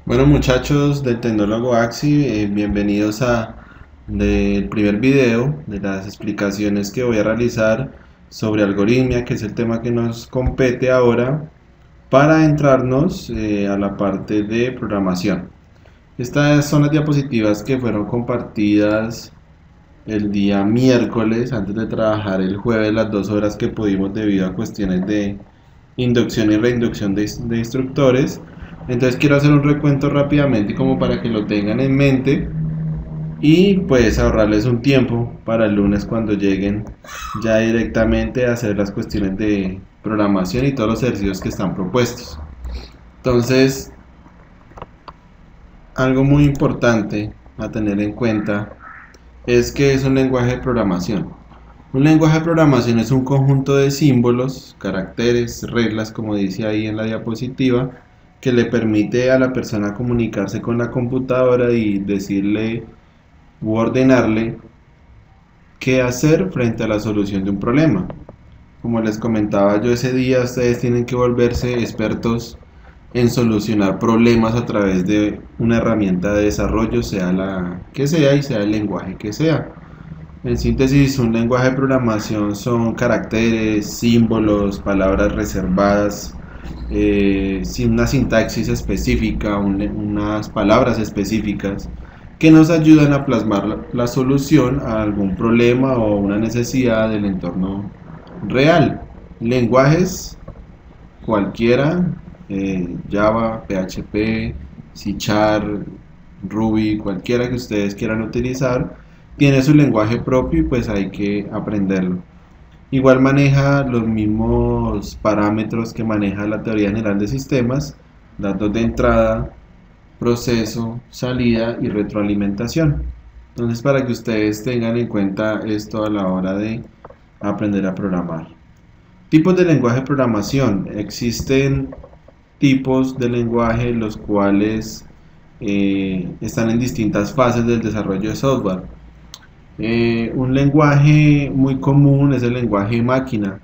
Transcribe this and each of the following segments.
Bueno, muchachos del Tecnólogo Axi, bienvenidos a del primer video de las explicaciones que voy a realizar sobre algoritmia, que es el tema que nos compete ahora, para entrarnos a la parte de programación. Estas son las diapositivas que fueron compartidas el día miércoles antes de trabajar el jueves, las 2 horas que pudimos debido a cuestiones de inducción y reinducción de instructores. Entonces quiero hacer un recuento rápidamente como para que lo tengan en mente y pues ahorrarles un tiempo para el lunes cuando lleguen ya directamente a hacer las cuestiones de programación y todos los ejercicios que están propuestos. Entonces, algo muy importante a tener en cuenta es que es un lenguaje de programación. Un lenguaje de programación es un conjunto de símbolos, caracteres, reglas, como dice ahí en la diapositiva, que le permite a la persona comunicarse con la computadora y decirle u ordenarle qué hacer frente a la solución de un problema. Como les comentaba yo ese día, ustedes tienen que volverse expertos en solucionar problemas a través de una herramienta de desarrollo, sea la que sea y sea el lenguaje que sea. En síntesis, un lenguaje de programación son caracteres, símbolos, palabras reservadas, sin una sintaxis específica, unas palabras específicas que nos ayudan a plasmar la solución a algún problema o una necesidad del entorno real. Lenguajes cualquiera, Java, PHP, C Ruby, cualquiera que ustedes quieran utilizar, tiene su lenguaje propio y pues hay que aprenderlo. Igual maneja los mismos parámetros que maneja la teoría general de sistemas, datos de entrada, proceso, salida y retroalimentación. Entonces, para que ustedes tengan en cuenta esto a la hora de aprender a programar. Tipos de lenguaje de programación. Existen tipos de lenguaje los cuales están en distintas fases del desarrollo de software. Un lenguaje muy común es el lenguaje máquina.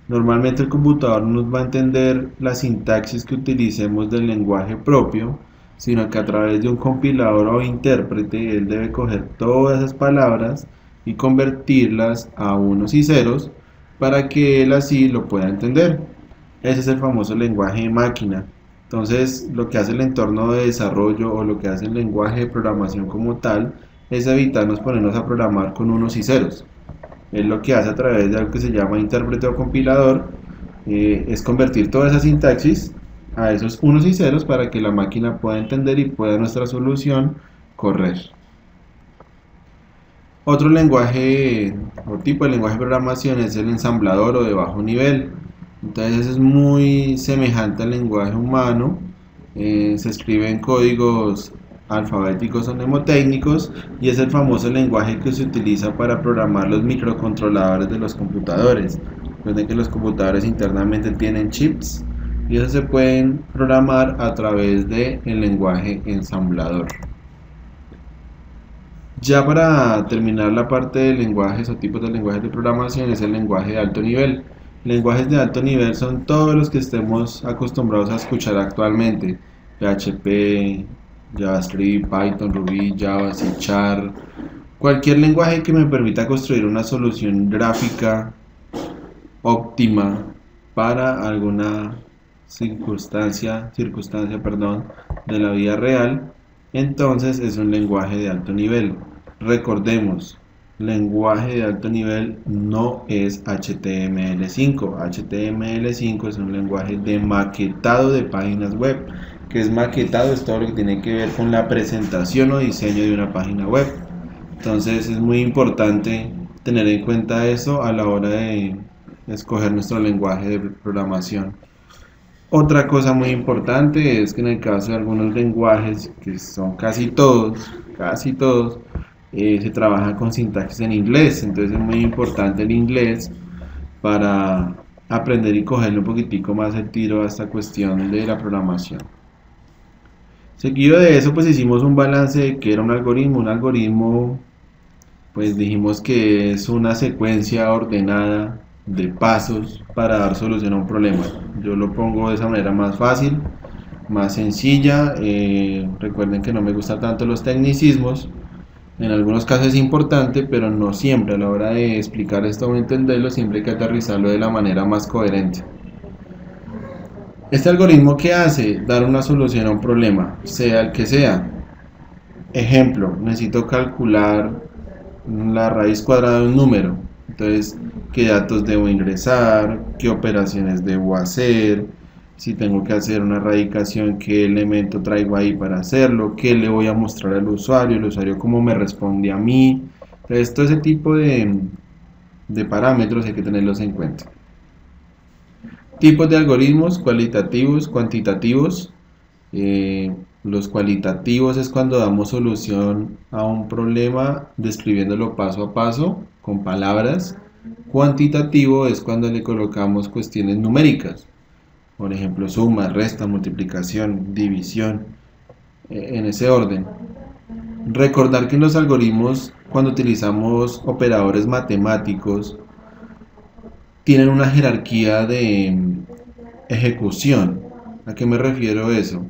Normalmente el computador no nos va a entender la sintaxis que utilicemos del lenguaje propio, sino que a través de un compilador o intérprete él debe coger todas esas palabras y convertirlas a unos y ceros para que él así lo pueda entender. Ese es el famoso lenguaje máquina. Entonces, lo que hace el entorno de desarrollo o lo que hace el lenguaje de programación como tal es evitarnos ponernos a programar con unos y ceros. Es lo que hace a través de algo que se llama intérprete o compilador, es convertir toda esa sintaxis a esos unos y ceros para que la máquina pueda entender y pueda nuestra solución correr. Otro lenguaje o tipo de lenguaje de programación es el ensamblador o de bajo nivel. Entonces es muy semejante al lenguaje humano, se escribe en códigos alfabéticos o mnemotécnicos y es el famoso lenguaje que se utiliza para programar los microcontroladores de los computadores. Recuerden que los computadores internamente tienen chips y eso se pueden programar a través del lenguaje ensamblador. Ya para terminar la parte de lenguajes o tipos de lenguajes de programación es el lenguaje de alto nivel. Lenguajes de alto nivel son todos los que estemos acostumbrados a escuchar actualmente: PHP, JavaScript, Python, Ruby, Java, C#, cualquier lenguaje que me permita construir una solución gráfica óptima para alguna circunstancia, de la vida real, entonces es un lenguaje de alto nivel. Recordemos, lenguaje de alto nivel no es HTML5. HTML5 es un lenguaje de maquetado de páginas web. Que es maquetado, es todo lo que tiene que ver con la presentación o diseño de una página web. Entonces es muy importante tener en cuenta eso a la hora de escoger nuestro lenguaje de programación. Otra cosa muy importante es que en el caso de algunos lenguajes, que son casi todos, se trabaja con sintaxis en inglés. Entonces es muy importante el inglés para aprender y cogerle un poquitico más el tiro a esta cuestión de la programación. Seguido de eso, pues hicimos un balance de qué era un algoritmo. Un algoritmo, pues dijimos que es una secuencia ordenada de pasos para dar solución a un problema. Yo lo pongo de esa manera más fácil, más sencilla. Recuerden que no me gustan tanto los tecnicismos. En algunos casos es importante, pero no siempre. A la hora de explicar esto o entenderlo, siempre hay que aterrizarlo de la manera más coherente. Este algoritmo, ¿qué hace? Dar una solución a un problema, sea el que sea. Ejemplo, necesito calcular la raíz cuadrada de un número. Entonces, ¿qué datos debo ingresar? ¿Qué operaciones debo hacer? Si tengo que hacer una radicación, ¿qué elemento traigo ahí para hacerlo? ¿Qué le voy a mostrar al usuario? ¿El usuario cómo me responde a mí? Entonces, todo ese tipo de parámetros hay que tenerlos en cuenta. Tipos de algoritmos: cualitativos, cuantitativos. Los cualitativos es cuando damos solución a un problema describiéndolo paso a paso con palabras. Cuantitativo es cuando le colocamos cuestiones numéricas, por ejemplo suma, resta, multiplicación, división, en ese orden. Recordar que en los algoritmos, cuando utilizamos operadores matemáticos, tienen una jerarquía de ejecución. ¿A qué me refiero eso?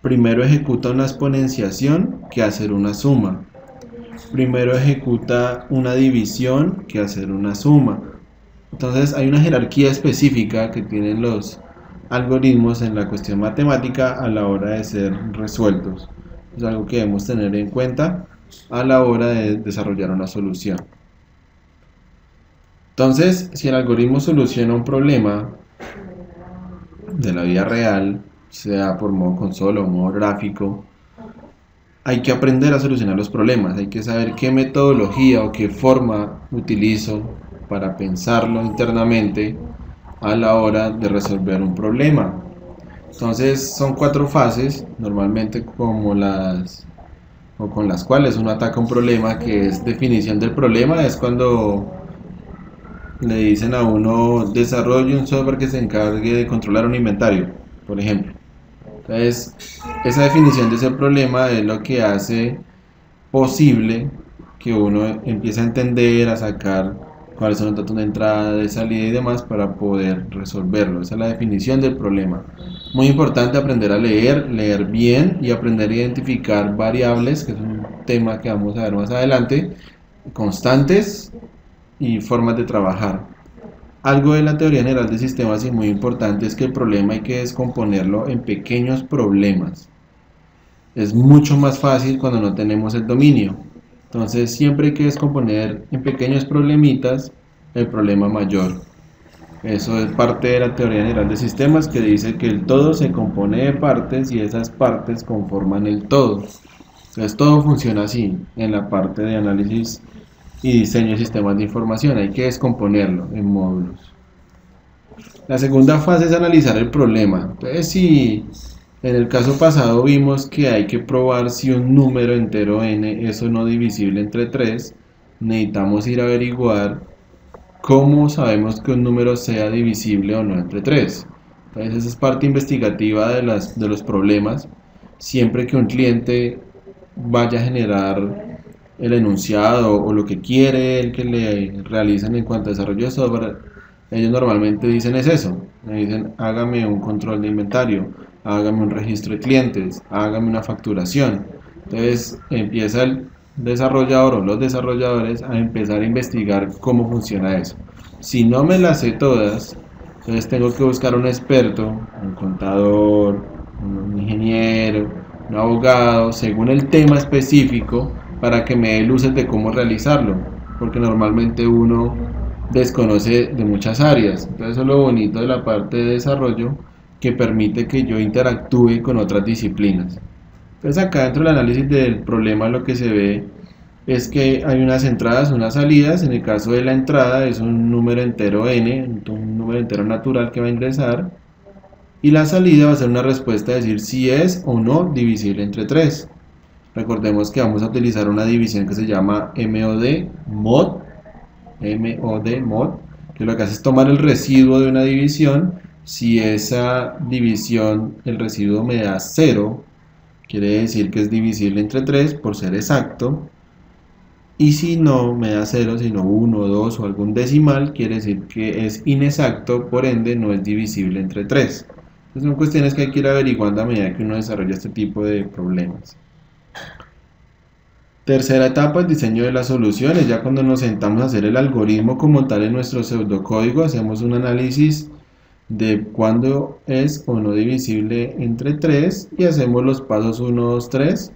Primero ejecuta una exponenciación que hacer una suma. Primero ejecuta una división que hacer una suma. Entonces hay una jerarquía específica que tienen los algoritmos en la cuestión matemática a la hora de ser resueltos. Es algo que debemos tener en cuenta a la hora de desarrollar una solución. Entonces, si el algoritmo soluciona un problema de la vida real, sea por modo consola o modo gráfico, hay que aprender a solucionar los problemas, hay que saber qué metodología o qué forma utilizo para pensarlo internamente a la hora de resolver un problema. Entonces son 4 fases, normalmente como con las cuales uno ataca un problema, que es definición del problema. Es cuando le dicen a uno: desarrolle un software que se encargue de controlar un inventario, por ejemplo. Entonces, esa definición de ese problema es lo que hace posible que uno empiece a entender, a sacar cuáles son los datos de entrada, de salida y demás para poder resolverlo. Esa es la definición del problema. Muy importante aprender a leer bien y aprender a identificar variables, que es un tema que vamos a ver más adelante, constantes y formas de trabajar. Algo de la teoría general de sistemas y muy importante es que el problema hay que descomponerlo en pequeños problemas. Es mucho más fácil cuando no tenemos el dominio. Entonces siempre hay que descomponer en pequeños problemitas el problema mayor. Eso es parte de la teoría general de sistemas, que dice que el todo se compone de partes y esas partes conforman el todo. Entonces todo funciona así en la parte de análisis y diseño de sistemas de información. Hay que descomponerlo en módulos. La segunda fase es analizar el problema. Entonces, si en el caso pasado vimos que hay que probar si un número entero n es o no divisible entre 3, necesitamos ir a averiguar cómo sabemos que un número sea divisible o no entre 3. Entonces esa es parte investigativa de los problemas. Siempre que un cliente vaya a generar el enunciado o lo que quiere el que le realicen en cuanto a desarrollo de software, ellos normalmente dicen es eso. Me dicen: hágame un control de inventario, hágame un registro de clientes, hágame una facturación. Entonces empieza el desarrollador o los desarrolladores a empezar a investigar cómo funciona eso. Si no me las sé todas, entonces tengo que buscar un experto, un contador, un ingeniero, un abogado, según el tema específico, para que me dé luces de cómo realizarlo, porque normalmente uno desconoce de muchas áreas. Entonces eso es lo bonito de la parte de desarrollo, que permite que yo interactúe con otras disciplinas. Entonces acá dentro del análisis del problema lo que se ve es que hay unas entradas, unas salidas. En el caso de la entrada es un número entero n, un número entero natural que va a ingresar, y la salida va a ser una respuesta, decir si es o no divisible entre 3. Recordemos que vamos a utilizar una división que se llama MOD, que lo que hace es tomar el residuo de una división. Si esa división, el residuo me da 0, quiere decir que es divisible entre 3 por ser exacto. Y si no me da 0, sino 1, 2 o algún decimal, quiere decir que es inexacto, por ende no es divisible entre 3. Son cuestiones que hay que ir averiguando a medida que uno desarrolla este tipo de problemas. Tercera etapa, el diseño de las soluciones. Ya cuando nos sentamos a hacer el algoritmo como tal en nuestro pseudocódigo, hacemos un análisis de cuándo es o no divisible entre 3 y hacemos los pasos 1, 2, 3,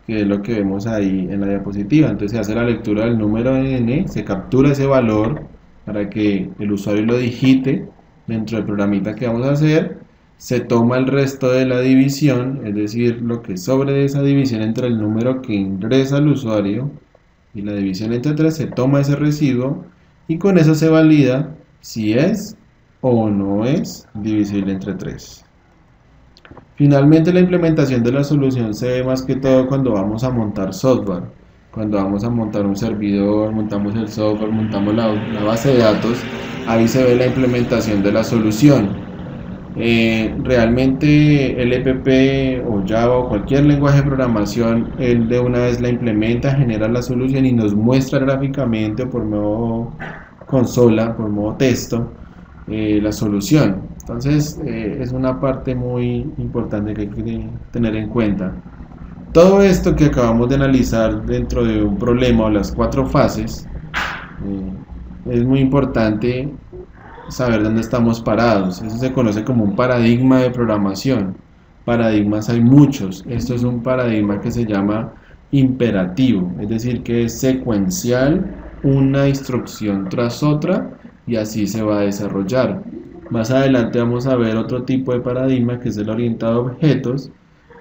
que es lo que vemos ahí en la diapositiva. Entonces se hace la lectura del número n, se captura ese valor para que el usuario lo digite dentro del programita que vamos a hacer. Se toma el resto de la división, es decir, lo que sobre de esa división entre el número que ingresa el usuario y la división entre 3, se toma ese residuo y con eso se valida si es o no es divisible entre 3. Finalmente, la implementación de la solución se ve más que todo cuando vamos a montar software. Cuando vamos a montar un servidor, montamos el software, montamos la base de datos, ahí se ve la implementación de la solución. Realmente el EPP o Java o cualquier lenguaje de programación, él de una vez la implementa, genera la solución y nos muestra gráficamente o por modo consola, por modo texto, la solución. Entonces es una parte muy importante que hay que tener en cuenta. Todo esto que acabamos de analizar dentro de un problema o las 4 fases, es muy importante saber dónde estamos parados. Eso se conoce como un paradigma de programación. Paradigmas hay muchos. Esto es un paradigma que se llama imperativo, es decir, que es secuencial, una instrucción tras otra y así se va a desarrollar. Más adelante vamos a ver otro tipo de paradigma que es el orientado a objetos,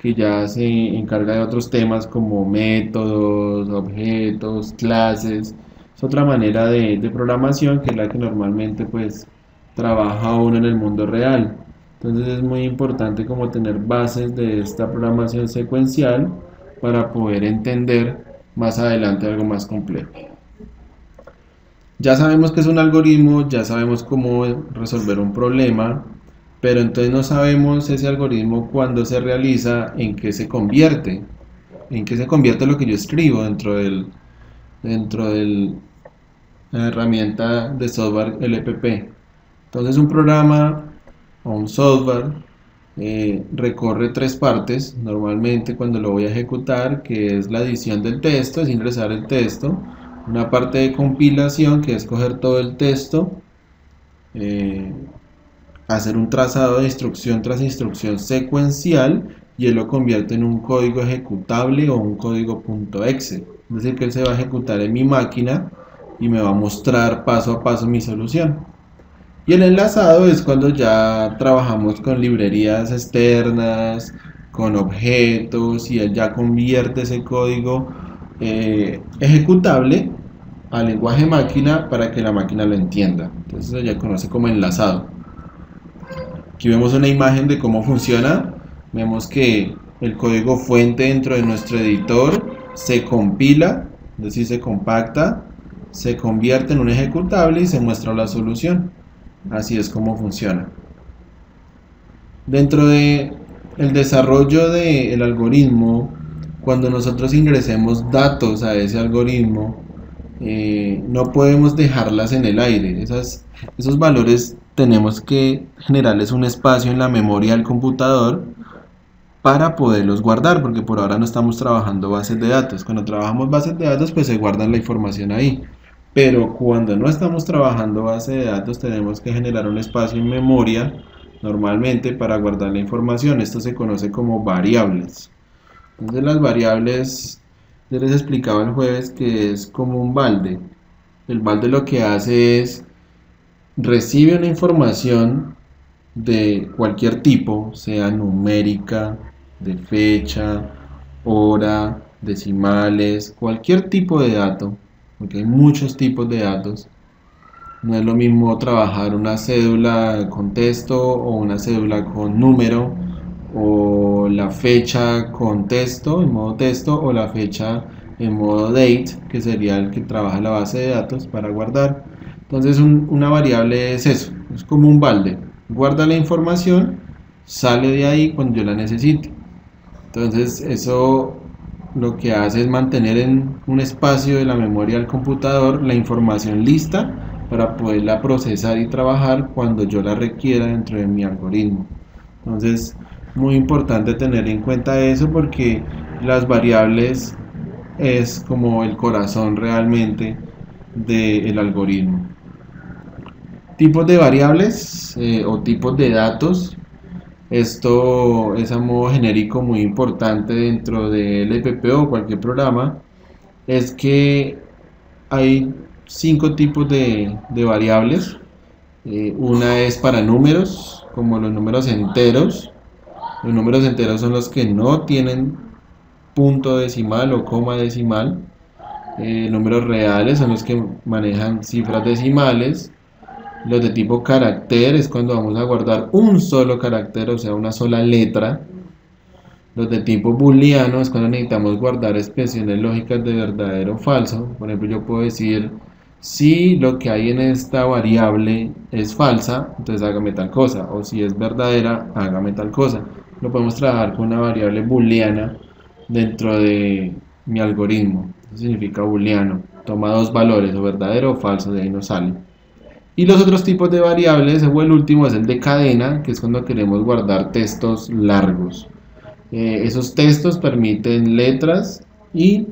que ya se encarga de otros temas como métodos, objetos, clases. Es otra manera de programación que es la que normalmente pues trabaja uno en el mundo real. Entonces es muy importante como tener bases de esta programación secuencial para poder entender más adelante algo más complejo. Ya sabemos que es un algoritmo, ya sabemos cómo resolver un problema, pero entonces no sabemos ese algoritmo cuándo se realiza, en qué se convierte lo que yo escribo dentro de la herramienta de software LPP. Entonces un programa o un software recorre 3 partes normalmente cuando lo voy a ejecutar, que es la edición del texto, es ingresar el texto, una parte de compilación que es coger todo el texto, hacer un trazado de instrucción tras instrucción secuencial y él lo convierte en un código ejecutable o un código .exe, es decir que él se va a ejecutar en mi máquina y me va a mostrar paso a paso mi solución. Y el enlazado es cuando ya trabajamos con librerías externas, con objetos y él ya convierte ese código ejecutable al lenguaje máquina para que la máquina lo entienda. Entonces eso ya conoce como enlazado. Aquí vemos una imagen de cómo funciona. Vemos que el código fuente dentro de nuestro editor se compila, es decir, se compacta, se convierte en un ejecutable y se muestra la solución. Así es como funciona. Dentro de el desarrollo del algoritmo, cuando nosotros ingresemos datos a ese algoritmo, no podemos dejarlas en el aire. Esos valores tenemos que generarles un espacio en la memoria del computador para poderlos guardar, porque por ahora no estamos trabajando bases de datos. Cuando trabajamos bases de datos, pues se guardan la información ahí. Pero cuando no estamos trabajando base de datos, tenemos que generar un espacio en memoria normalmente para guardar la información. Esto se conoce como variables. Entonces las variables, yo les explicaba el jueves que es como un balde. El balde lo que hace es recibe una información de cualquier tipo, sea numérica, de fecha, hora, decimales, cualquier tipo de dato, porque hay muchos tipos de datos. No es lo mismo trabajar una cédula con texto o una cédula con número, o la fecha con texto, en modo texto, o la fecha en modo date, que sería el que trabaja la base de datos para guardar. Entonces una variable es eso, es como un balde, guarda la información, sale de ahí cuando yo la necesite. Entonces eso lo que hace es mantener en un espacio de la memoria del computador la información lista para poderla procesar y trabajar cuando yo la requiera dentro de mi algoritmo. Entonces, muy importante tener en cuenta eso porque las variables es como el corazón realmente del algoritmo. Tipos de variables o tipos de datos. Esto es a modo genérico muy importante dentro del EPP o cualquier programa. Es que hay 5 tipos de variables. Una es para números, como los números enteros. Los números enteros son los que no tienen punto decimal o coma decimal. Números reales son los que manejan cifras decimales. Los de tipo carácter es cuando vamos a guardar un solo carácter, o sea, una sola letra. Los de tipo booleano es cuando necesitamos guardar expresiones lógicas de verdadero o falso. Por ejemplo, yo puedo decir, si lo que hay en esta variable es falsa, entonces hágame tal cosa. O si es verdadera, hágame tal cosa. Lo podemos trabajar con una variable booleana dentro de mi algoritmo. Eso significa booleano. Toma dos valores, o verdadero o falso, de ahí nos sale. Y los otros tipos de variables, o el último es el de cadena, que es cuando queremos guardar textos largos. Esos textos permiten letras y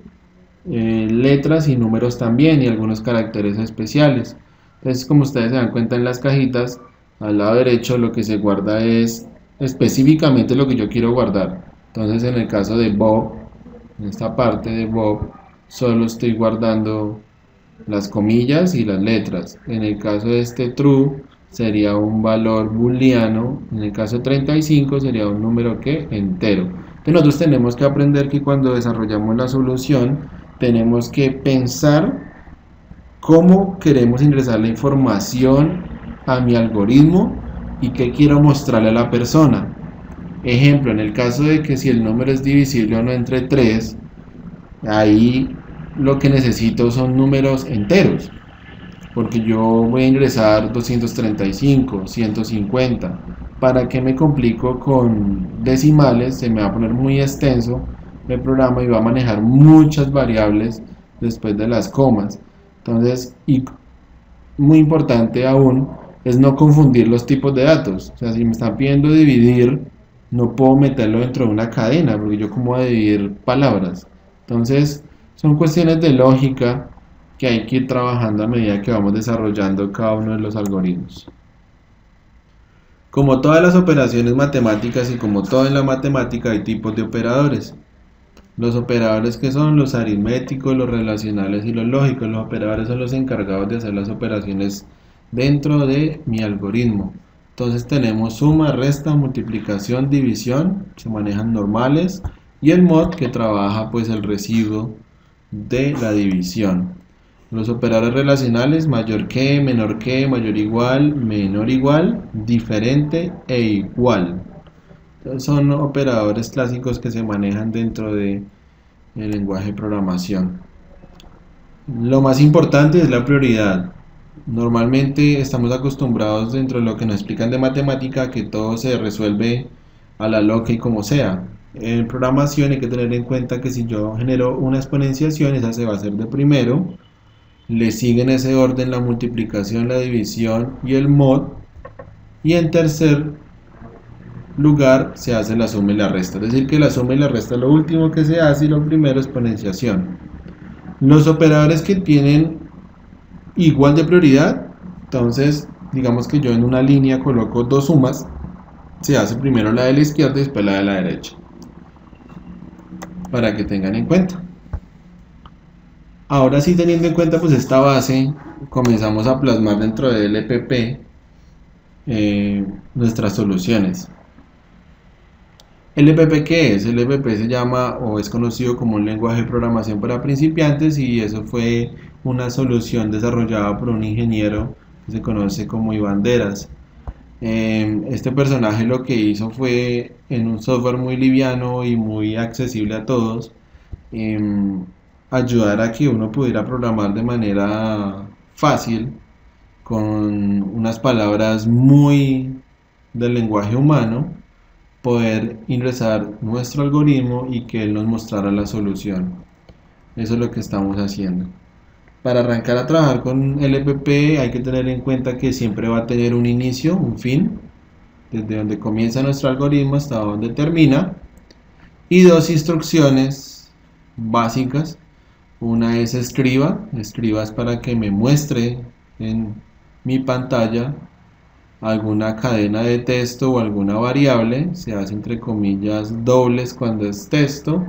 números también, y algunos caracteres especiales. Entonces, como ustedes se dan cuenta en las cajitas, al lado derecho lo que se guarda es específicamente lo que yo quiero guardar. Entonces, en el caso de Bob, en esta parte de Bob, solo estoy guardando las comillas y las letras. En el caso de este true sería un valor booleano. En el caso de 35 sería un número que entero. Entonces nosotros tenemos que aprender que cuando desarrollamos la solución tenemos que pensar cómo queremos ingresar la información a mi algoritmo y qué quiero mostrarle a la persona. Ejemplo, en el caso de que si el número es divisible o no entre 3, ahí lo que necesito son números enteros, porque yo voy a ingresar 235, 150. ¿Para qué me complico con decimales? Se me va a poner muy extenso el programa y va a manejar muchas variables después de las comas. Entonces, y muy importante aún, es no confundir los tipos de datos. O sea, si me están pidiendo dividir, no puedo meterlo dentro de una cadena, porque yo como voy a dividir palabras. Entonces, son cuestiones de lógica que hay que ir trabajando a medida que vamos desarrollando cada uno de los algoritmos. Como todas las operaciones matemáticas y como todo en la matemática hay tipos de operadores. Los operadores que son los aritméticos, los relacionales y los lógicos. Los operadores son los encargados de hacer las operaciones dentro de mi algoritmo. Entonces tenemos suma, resta, multiplicación, división, se manejan normales, y el mod que trabaja pues el residuo de la división. Los operadores relacionales, mayor que, mayor igual, menor igual, diferente e igual. Entonces, son operadores clásicos que se manejan dentro del lenguaje de programación. Lo más importante es la prioridad. Normalmente estamos acostumbrados dentro de lo que nos explican de matemática que todo se resuelve a la loca y como sea. En programación hay que tener en cuenta que si yo genero una exponenciación, esa se va a hacer de primero, le sigue en ese orden la multiplicación, la división y el mod, y en tercer lugar se hace la suma y la resta. Es decir, que la suma y la resta es lo último que se hace y lo primero es exponenciación. Los operadores que tienen igual de prioridad, entonces digamos que yo en una línea coloco dos sumas, se hace primero la de la izquierda y después la de la derecha, para que tengan en cuenta. Ahora sí, teniendo en cuenta pues esta base, comenzamos a plasmar dentro del EPP nuestras soluciones. ¿El EPP qué es? El EPP se llama o es conocido como un lenguaje de programación para principiantes, y eso fue una solución desarrollada por un ingeniero que se conoce como Iván Deras. Este personaje lo que hizo fue, en un software muy liviano y muy accesible a todos, ayudar a que uno pudiera programar de manera fácil con unas palabras muy del lenguaje humano, poder ingresar nuestro algoritmo y que él nos mostrara la solución. Eso es lo que estamos haciendo. Para arrancar a trabajar con el EPP hay que tener en cuenta que siempre va a tener un inicio, un fin. desde donde comienza nuestro algoritmo hasta donde termina, y dos instrucciones básicas. Una es escriba es para que me muestre en mi pantalla alguna cadena de texto o alguna variable. Se hace entre comillas dobles cuando es texto.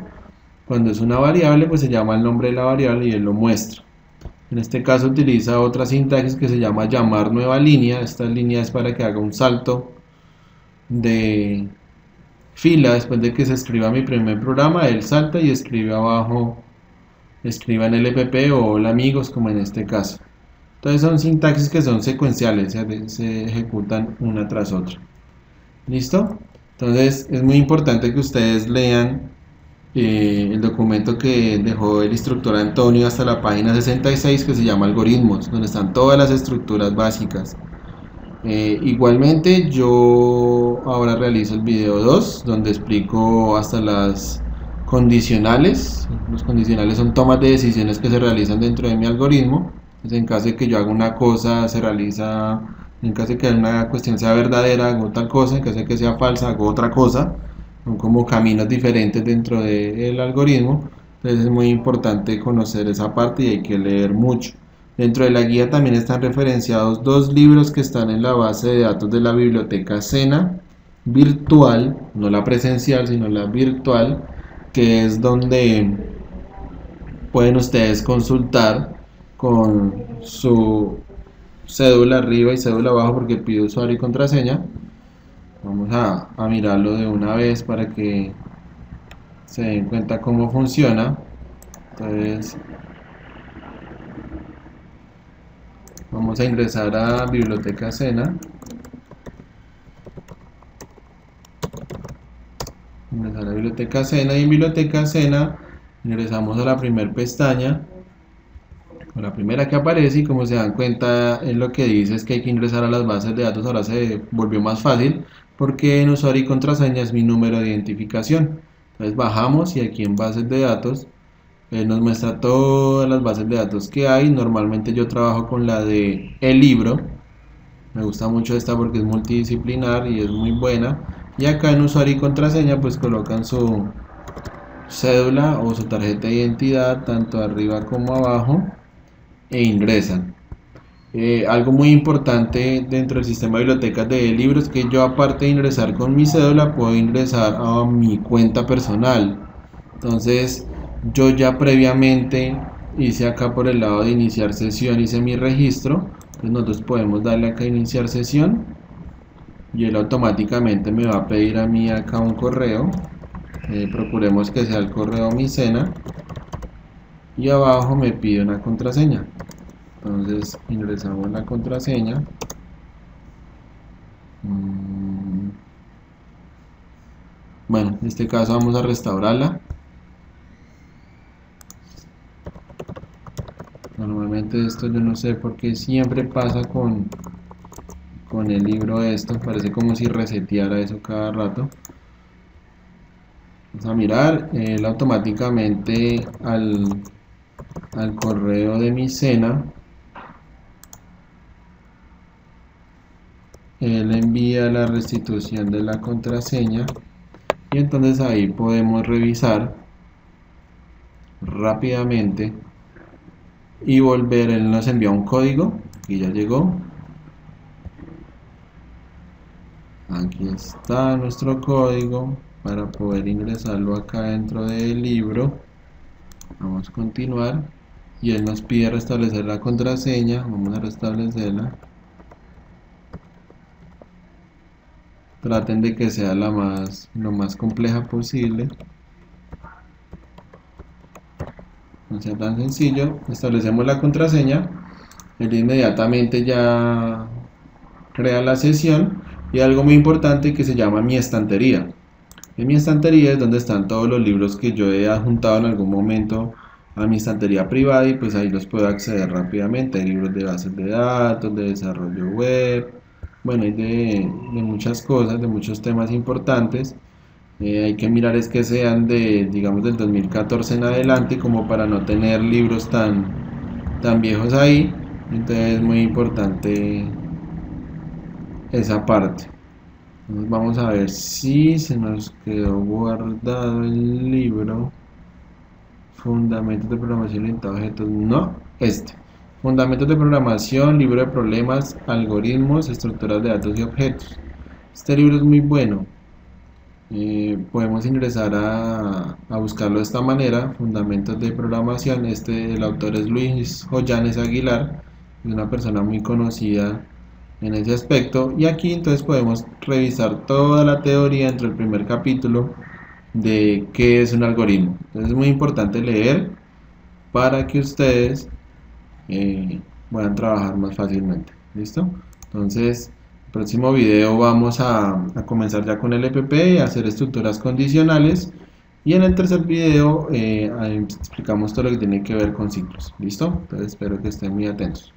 Cuando es una variable, pues se llama el nombre de la variable y él lo muestra. En este caso utiliza otra sintaxis que se llama llamar nueva línea. Esta línea es para que haga un salto de fila después de que se escriba mi primer programa. Él salta y escribe abajo, escriba en LPP o hola amigos, como en este caso. Entonces son sintaxis que son secuenciales, se ejecutan una tras otra. ¿Listo? Entonces es muy importante que ustedes lean el documento que dejó el instructor Antonio hasta la página 66, que se llama algoritmos, donde están todas las estructuras básicas. Igualmente yo ahora realizo el video 2 donde explico hasta las condicionales. Los condicionales son tomas de decisiones que se realizan dentro de mi algoritmo. Entonces, en caso de que yo haga una cosa, se realiza, en caso de que una cuestión sea verdadera, hago tal cosa, en caso de que sea falsa, hago otra cosa. Son como caminos diferentes dentro del algoritmo. Entonces es muy importante conocer esa parte y hay que leer mucho. Dentro de la guía también están referenciados dos libros que están en la base de datos de la biblioteca Sena virtual, no la presencial, sino la virtual, que es donde pueden ustedes consultar con su cédula arriba y cédula abajo, porque pide usuario y contraseña. Vamos a mirarlo de una vez para que se den cuenta cómo funciona. Entonces vamos a ingresar a biblioteca Sena. Ingresar a biblioteca Sena, y en biblioteca Sena ingresamos a la primera pestaña, o la primera que aparece, y como se dan cuenta en lo que dice es que hay que ingresar a las bases de datos. Ahora se volvió más fácil porque en usuario y contraseña es mi número de identificación. Entonces bajamos y aquí en bases de datos nos muestra todas las bases de datos que hay. Normalmente yo trabajo con la de el libro. Me gusta mucho esta porque es multidisciplinar y es muy buena. Y acá en usuario y contraseña pues colocan su cédula o su tarjeta de identidad tanto arriba como abajo e ingresan. Algo muy importante dentro del sistema de bibliotecas de libros es que yo, aparte de ingresar con mi cédula, puedo ingresar a mi cuenta personal. Entonces yo ya previamente hice acá por el lado de iniciar sesión, hice mi registro. Entonces nosotros podemos darle acá a iniciar sesión y él automáticamente me va a pedir a mí acá un correo. Procuremos que sea el correo Micena, y abajo me pide una contraseña. Entonces ingresamos la contraseña. Bueno, en este caso vamos a restaurarla. Normalmente esto yo no sé por qué siempre pasa con el libro esto. Parece como si reseteara eso cada rato. Vamos a mirar. Él automáticamente al correo de Micena, él envía la restitución de la contraseña, y entonces ahí podemos revisar rápidamente y volver. Él nos envía un código y ya llegó. Aquí está nuestro código para poder ingresarlo acá dentro del libro. Vamos a continuar y él nos pide restablecer la contraseña. Vamos a restablecerla. Traten de que sea lo más compleja posible, no sea tan sencillo. Establecemos la contraseña, él inmediatamente ya crea la sesión, y algo muy importante que se llama mi estantería. En mi estantería es donde están todos los libros que yo he adjuntado en algún momento a mi estantería privada, y pues ahí los puedo acceder rápidamente. Hay libros de bases de datos, de desarrollo web, bueno, hay de muchas cosas, de muchos temas importantes. Hay que mirar es que sean digamos, del 2014 en adelante, como para no tener libros tan viejos ahí. Entonces es muy importante esa parte. Entonces vamos a ver si se nos quedó guardado el libro. Fundamentos de programación orientados a objetos. No, este. Fundamentos de programación, libro de problemas, algoritmos, estructuras de datos y objetos. Este libro es muy bueno. Podemos ingresar a buscarlo de esta manera. Fundamentos de programación. El autor es Luis Joyanes Aguilar. Es una persona muy conocida en ese aspecto. Y aquí entonces podemos revisar toda la teoría dentro del primer capítulo de qué es un algoritmo. Entonces es muy importante leer para que ustedes puedan trabajar más fácilmente. ¿Listo? Entonces, el próximo video vamos a comenzar ya con el EPP, a hacer estructuras condicionales. Y en el tercer video explicamos todo lo que tiene que ver con ciclos. ¿Listo? Entonces espero que estén muy atentos.